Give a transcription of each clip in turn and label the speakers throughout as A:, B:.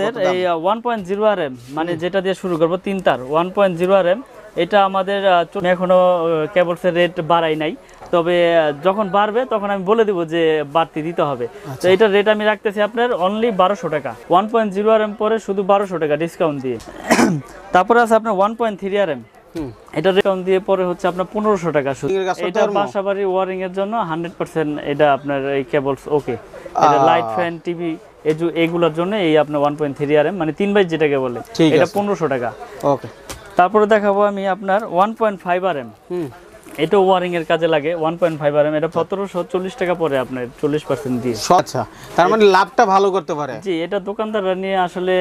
A: আমাদের এই 1.0 আরএম মানে যেটা দিয়ে শুরু করব 3 তার 1.0 আরএম এটা আমাদের এখনো কেবলসের রেট বাড়াই নাই, তবে যখন বাড়বে তখন আমি বলে দিব যে বাড়তি দিতে হবে। তো এটার রেট আমি রাখতেছি আপনার অনলি 1200 টাকা। 1.0 আরএম পরে শুধু 1200 টাকা ডিসকাউন্ট দিয়ে। তারপরে আছে আপনার 1.3 আরএম, এটা ডিসকাউন্ট দিয়ে পরে হচ্ছে আপনার 1500 টাকা শুধু। এটা বাসাবাড়ি ওয়ারিং এর জন্য 100% এটা আপনার এই কেবলস ওকে। এটা লাইট ফ্যান টিভি এগুলোর জন্য এই আপনার 1.3 আরএম মানে 3 বাই যেটাকে বলে এটা 1500 টাকা।
B: ওকে,
A: তারপরে দেখাবো আমি আপনার 1.5 আরএম, এটা ওয়ারিং এর কাজে লাগে। 1.5 আরএম এটা 1740 টাকা পরে আপনার 40% দিয়ে।
B: আচ্ছা, তার মানে লাভটা ভালো করতে পারে।
A: জি, এটা দোকানদাররা নিয়ে আসলে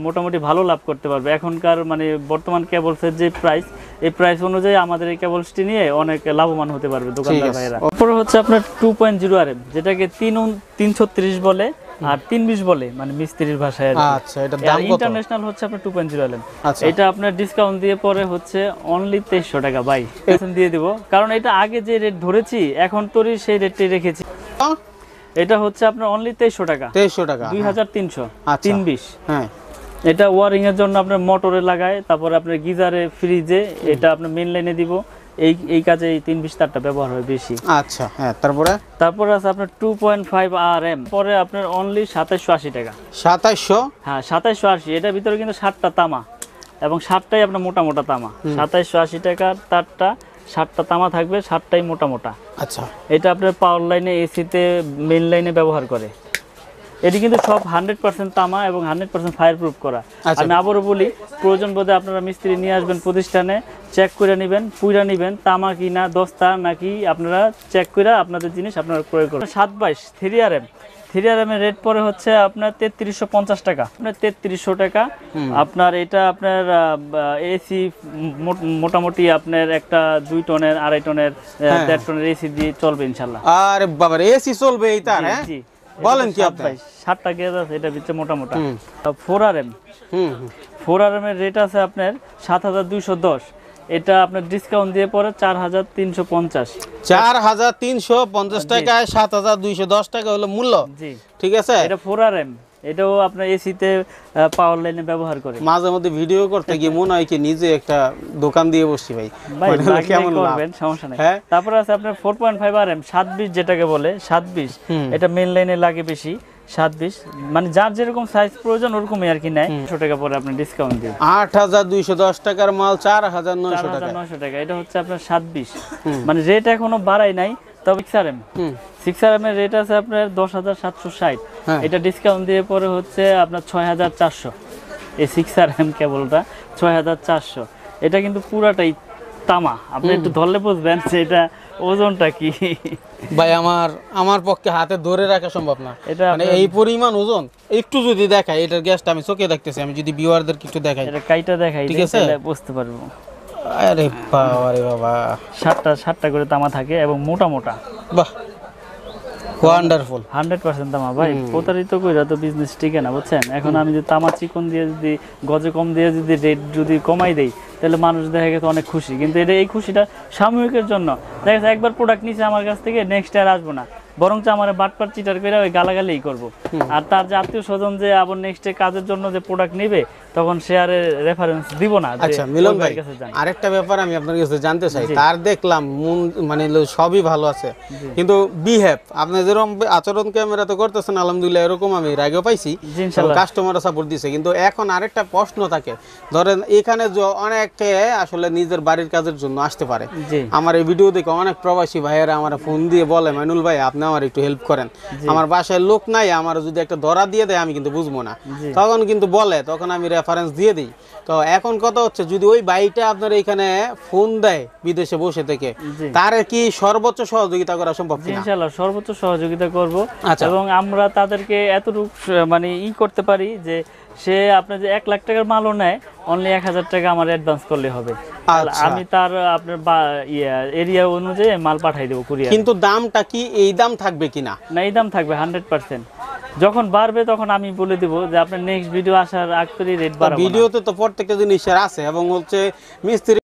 A: মোটামুটি ভালো লাভ করতে পারবে। এখনকার মানে বর্তমান কেবলসের যে প্রাইস, এই প্রাইস অনুযায়ী আমাদের এই কেবলসটি নিয়ে অনেক লাভবান হতে পারবে দোকানদার ভাইরা। তারপরে হচ্ছে আপনার 2.0 আরএম, যেটাকে 330 বলে আর 320 বলে মানে মিস্ত্রির ভাষায়।
B: আচ্ছা, এটা দাম কত?
A: ইন্টারন্যাশনাল হচ্ছে আপনার 2.0 আরএম। এটা আপনার ডিসকাউন্ট দিয়ে পরে হচ্ছে অনলি 2300 টাকা ভাই দিয়ে দিব, কারণ এটা আগে যে রেট ধরেছি এখন তোরই সেই রেটটাই রেখেছি। এটা হচ্ছে আপনার অনলি 2300 টাকা।
B: 2300 টাকা
A: 2300 320।
B: হ্যাঁ,
A: এটা ওয়ারিং এর জন্য আপনার মোটরে লাগায়, তারপরে আপনার গিজারে ফ্রিজে এটা আপনার মেইন লাইনে দিব। এই কাজে এই 320 তারটা ব্যবহার হয় বেশি।
B: আচ্ছা, হ্যাঁ, তারপরে
A: আছে আপনার 2.5 আরএম, পরে আপনার অনলি 2780 টাকা।
B: 2700?
A: হ্যাঁ 2780। এটার ভিতরে কিন্তু 7টা তামা এবং 7টাই আপনার মোটা মোটা তামা। 2780 টাকার তারটা 7টা তামা থাকবে, 7টাই মোটা মোটা।
B: আচ্ছা,
A: এটা আপনার পাওয়ার লাইনে এসিতে মেইন লাইনে ব্যবহার করে। এটি কিন্তু সব 100% তামা এবং 100% ফায়ার প্রুফ করা। আমি আবারও বলি, প্রয়োজন বোধে আপনারা মিস্ত্রি নিয়ে আসবেন প্রতিষ্ঠানে, চেক করে নেবেন, পুইরা নেবেন তামা কি না দস্তা নাকি, আপনারা চেক করে আপনাদের জিনিস আপনারা ক্রয় করবেন। 722 3 আরএম, 3 আরএম এর রেট পরে হচ্ছে আপনার 3350 টাকা। আপনার 3300 টাকা। আপনার এটা আপনার এসি মোটামুটি আপনার একটা 2 টনের 2.5 টনের 1.5 টনের এসি দিয়ে চলবে ইনশাআল্লাহ।
B: আরে বাবা, এসি চলবে এই তার? হ্যাঁ,
A: জি,
B: বলেন কি আপনি?
A: 7টা গেজ আছে এটা ভিতরে মোটা মোটা। 4 আরএম, 4 আরএম এর রেট আছে আপনার 7210। এটা আপনার ডিসকাউন্ট দিয়ে পরে 4350।
B: 4350 টাকায় 7210 টাকা হলো মূল্য।
A: জি,
B: ঠিক আছে।
A: এটা 4 আরএম, এটাও আপনার এসিতে পাওয়ার লাইনে ব্যবহার করে।
B: মাঝে মধ্যে ভিডিও করতে গিয়ে মনে হয় কি নিজে একটা দোকান দিয়ে বসছি ভাই।
A: কেমন করবেন, সমস্যা নাই। তারপর আছে আপনার 4.5 আরএম 720 যেটাকে বলে 720। এটা মেইন লাইনে লাগে বেশি। 720 মানে যার যেরকম সাইজ প্রয়োজন ওরকমই আর কি নেয়। 100 টাকা পরে আপনি ডিসকাউন্ট দিন।
B: 8210 টাকার মাল 4900 টাকা।
A: 4900 টাকা। এটা হচ্ছে আপনার 720 মানে রেট এখনো বাড়াই নাই। তবে 6 আরএম, 6 আরএম এর রেট আছে আপনার 10760। এটা ডিসকাউন্ট দিয়ে পরে হচ্ছে আপনার 6400। এই 6 আরএম কেবলটা 6400। এটা কিন্তু পুরাটাই তামা, আপনি একটু ধরলে বুঝবেন যে এটা ওজনটা কি।
B: ভাই আমার পক্ষে হাতে ধরে রাখা সম্ভব না, এটা মানে এই পরিমাণ ওজন। একটু যদি দেখাই এটার গ্যাসটা আমি চোখে দেখতেছি, আমি যদি ভিউয়ারদের কিছু দেখাই,
A: এটা কাইটা দেখাই তাহলে বুঝতে পারবো।
B: আরে বাবা রে বাবা,
A: 7টা করে তামা থাকে এবং মোটা মোটা।
B: বাহ, ওয়ান্ডারফুল।
A: 100% তামা ভাই। প্রতারিত কইরা তো বিজনেস টিকে না, বুঝছেন। এখন আমি যদি তামা চিকন দিয়ে যদি গজে কম দিয়ে যদি রেট যদি কমাই দেই তাহলে মানুষ দেখা গেছে অনেক খুশি, কিন্তু এটা এই খুশিটা সাময়িকের জন্য। দেখা গেছে একবার প্রোডাক্ট নিছে আমার কাছ থেকে, নেক্সট আর আসবো না, বরঞ্চ আমার বাটপার চিটার করে ওই গালাগালিই করবো। আর তার যে আত্মীয় স্বজন যে আবার নেক্সটে কাজের জন্য যে প্রোডাক্ট নিবে তখন সে আর রেফারেন্স দিব না।
B: আচ্ছা মিলন ভাই, আরেকটা ব্যাপার আমি আপনার কাছে জানতে চাই। তার দেখলাম মানে সবই ভালো আছে, কিন্তু বিহেভ আপনি যেরকম আচরণ ক্যামেরাতে করতেছেন আলহামদুলিল্লাহ এরকম আমি আগেও পাইছি, কাস্টমাররা সাপোর্ট দিছে। কিন্তু এখন আরেকটা প্রশ্ন থাকে, ধরেন এখানে অনেকে আসলে নিজের বাড়ির কাজের জন্য আসতে পারে। আমার এই ভিডিও দেখে অনেক প্রবাসী ভাইয়েরা আমার ফোন দিয়ে বলে, মাইনুল ভাই আপনি আমার একটু হেল্প করেন, আমার বাসায় লোক নাই, আমার যদি একটা ধরা দিয়ে দেয় আমি কিন্তু বুঝবো না। তখন কিন্তু বলে, তখন আমি রেফারেন্স দিয়ে দিই। তো এখন কথা হচ্ছে, যদি ওই ভাইটা আপনার এখানে ফোন দেয় বিদেশে বসে থেকে, তার কি সর্বোচ্চ সহযোগিতা করা সম্ভব কিনা?
A: ইনশাআল্লাহ সর্বোচ্চ সহযোগিতা করব। এবং আমরা তাদেরকে এতটুকু মানে করতে পারি যে সে আপনার যে 1 লাখ টাকার মালও নেয়, অনলি 1000 টাকা আমার অ্যাডভান্স করলে হবে। আমি তার আপনার এরিয়া অনুযায়ী মাল পাঠাই দেবো কুরিয়ার।
B: কিন্তু দামটা কি এই দাম থাকবে কিনা?
A: না, এই দাম থাকবে 100%। যখন বাড়বে তখন আমি বলে দিব যে আপনার নেক্সট ভিডিও আসার আগ করে রেট বাড়াবো।
B: ভিডিওতে তো প্রত্যেকটা জিনিসের আছে এবং হচ্ছে মিস্ত্রি